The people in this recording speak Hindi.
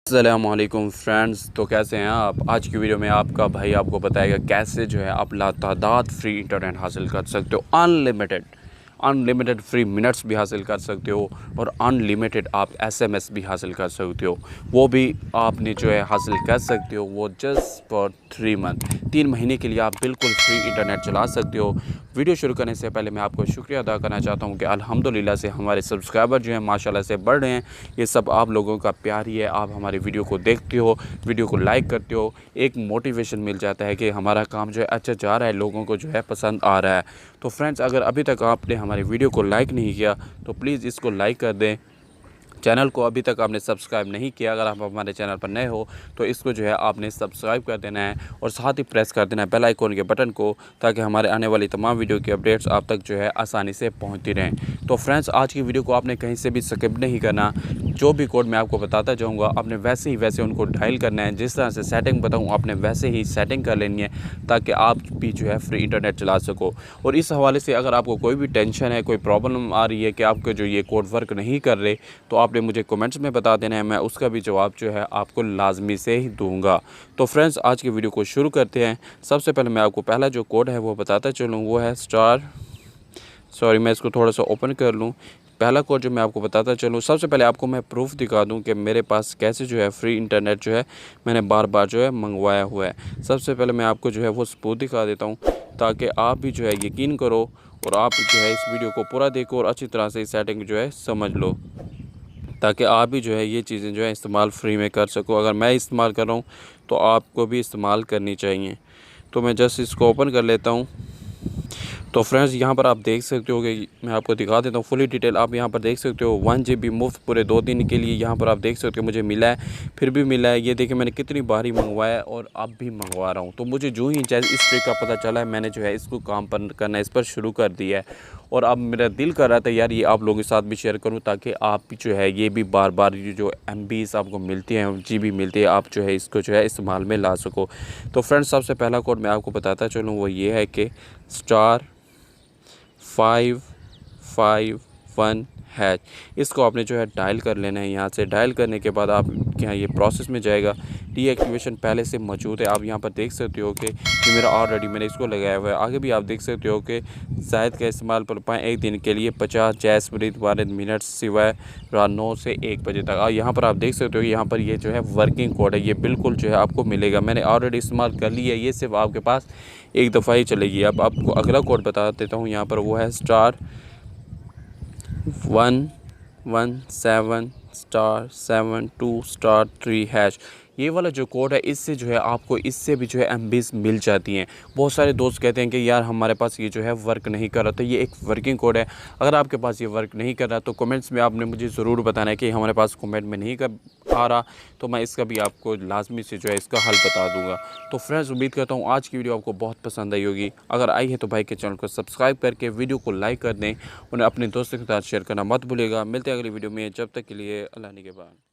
अस्सलामुअलैकुम फ्रेंड्स। तो कैसे हैं आप। आज की वीडियो में आपका भाई आपको बताएगा कैसे जो है आप लातादाद फ्री इंटरनेट हासिल कर सकते हो। अनलिमिटेड फ्री मिनट्स भी हासिल कर सकते हो और अनलिमिटेड आप एसएमएस भी हासिल कर सकते हो। वो भी आपने जो है हासिल कर सकते हो वो जस्ट फॉर 3 मंथ। 3 महीने के लिए आप बिल्कुल फ्री इंटरनेट चला सकते हो। वीडियो शुरू करने से पहले मैं आपको शुक्रिया अदा करना चाहता हूँ कि अल्हम्दुलिल्लाह से हमारे सब्सक्राइबर जो हैं माशाल्लाह से बढ़ रहे हैं। ये सब आप लोगों का प्यार ही है। आप हमारी वीडियो को देखते हो, वीडियो को लाइक करते हो, एक मोटिवेशन मिल जाता है कि हमारा काम जो है अच्छा जा रहा है, लोगों को जो है पसंद आ रहा है। तो फ्रेंड्स, अगर अभी तक आपने हमारी वीडियो को लाइक नहीं किया तो प्लीज़ इसको लाइक कर दें। चैनल को अभी तक आपने सब्सक्राइब नहीं किया, अगर आप हमारे चैनल पर नए हो तो इसको जो है आपने सब्सक्राइब कर देना है और साथ ही प्रेस कर देना है बेल आइकन के बटन को, ताकि हमारे आने वाली तमाम वीडियो की अपडेट्स आप तक जो है आसानी से पहुंचती रहें। तो फ्रेंड्स, आज की वीडियो को आपने कहीं से भी स्किप नहीं करना। जो भी कोड मैं आपको बताता जाऊँगा आपने वैसे उनको डायल करना है। जिस तरह से सेटिंग बताऊँ आपने वैसे ही सेटिंग कर लेनी है, ताकि आप भी जो है फ्री इंटरनेट चला सको। और इस हवाले से अगर आपको कोई भी टेंशन है, कोई प्रॉब्लम आ रही है कि आपके जो ये कोड वर्क नहीं कर रहे, तो आपने मुझे कमेंट्स में बता देना है। मैं उसका भी जवाब जो है आपको लाजमी से ही दूंगा। तो फ्रेंड्स, आज की वीडियो को शुरू करते हैं। सबसे पहले मैं आपको पहला जो कोड है वो बताता चलूँ, वो है मैं इसको थोड़ा सा ओपन कर लूँ। पहला कोड जो मैं आपको बताता चलूँ, सबसे पहले आपको मैं प्रूफ दिखा दूं कि मेरे पास कैसे जो है फ्री इंटरनेट जो है मैंने बार बार जो है मंगवाया हुआ है। सबसे पहले मैं आपको जो है वो सबूत दिखा देता हूं, ताकि आप भी जो है यकीन करो और आप जो है इस वीडियो को पूरा देखो और अच्छी तरह से इस सेटिंग जो है समझ लो, ताकि आप भी जो है ये चीज़ें जो है इस्तेमाल फ्री में कर सको। अगर मैं इस्तेमाल कर रहा हूँ तो आपको भी इस्तेमाल करनी चाहिए। तो मैं जस्ट इसको ओपन कर लेता हूँ। तो फ्रेंड्स, यहाँ पर आप देख सकते हो कि मैं आपको दिखा देता हूँ फुली डिटेल। आप यहाँ पर देख सकते हो 1 GB मुफ्त पूरे 2 दिन के लिए यहाँ पर आप देख सकते हो मुझे मिला है, फिर भी मिला है। ये देखिए मैंने कितनी बार ही मंगवाया है और अब भी मंगवा रहा हूँ। तो मुझे जो ही जैसे इस ट्रिक का पता चला है, मैंने जो है इसको काम पर करना इस पर शुरू कर दिया है। और अब मेरा दिल कर रहा था यार ये आप लोगों के साथ भी शेयर करूँ, ताकि आप भी जो है ये भी बार बार जो MBs आपको मिलती हैं, GB मिलती है, आप जो है इसको जो है इस्तेमाल में ला सको। तो फ्रेंड्स, सबसे पहला कोड मैं आपको बताता चलूँ वो ये है कि *551#। इसको आपने जो है डायल कर लेना है। यहाँ से डायल करने के बाद आप यहाँ ये प्रोसेस में जाएगा। डीएक्टिवेशन पहले से मौजूद है। आप यहाँ पर देख सकते हो कि ये मेरा ऑलरेडी मैंने इसको लगाया हुआ है। आगे भी आप देख सकते हो कि शायद का इस्तेमाल कर पाएँ एक दिन के लिए 50 जैज़&warid मिनट्स सिवाय रात 9 से 1 बजे तक। और यहाँ पर आप देख सकते हो यहाँ पर ये जो है वर्किंग कोड है, ये बिल्कुल जो है आपको मिलेगा। मैंने ऑलरेडी इस्तेमाल कर लिया है, ये सिर्फ आपके पास एक दफ़ा ही चलेगी। अब आपको अगला कोड बता देता हूँ। यहाँ पर वो है *117*72*3#। ये वाला जो कोड है, इससे जो है आपको इससे भी जो है MBs मिल जाती हैं। बहुत सारे दोस्त कहते हैं कि यार हमारे पास ये जो है वर्क नहीं कर रहा। तो ये एक वर्किंग कोड है। अगर आपके पास ये वर्क नहीं कर रहा तो कमेंट्स में आपने मुझे ज़रूर बताना है कि हमारे पास कमेंट में नहीं कर आ रहा, तो मैं इसका भी आपको लाजमी से जो है इसका हल बता दूंगा। तो फ्रेंड्स, उम्मीद करता हूँ आज की वीडियो आपको बहुत पसंद आई होगी। अगर आई है तो भाई के चैनल को सब्सक्राइब करके वीडियो को लाइक कर दें, उन्हें अपने दोस्तों के साथ शेयर करना मत भूलिएगा। मिलते हैं अगली वीडियो में, जब तक के लिए अल्लाह के बाद।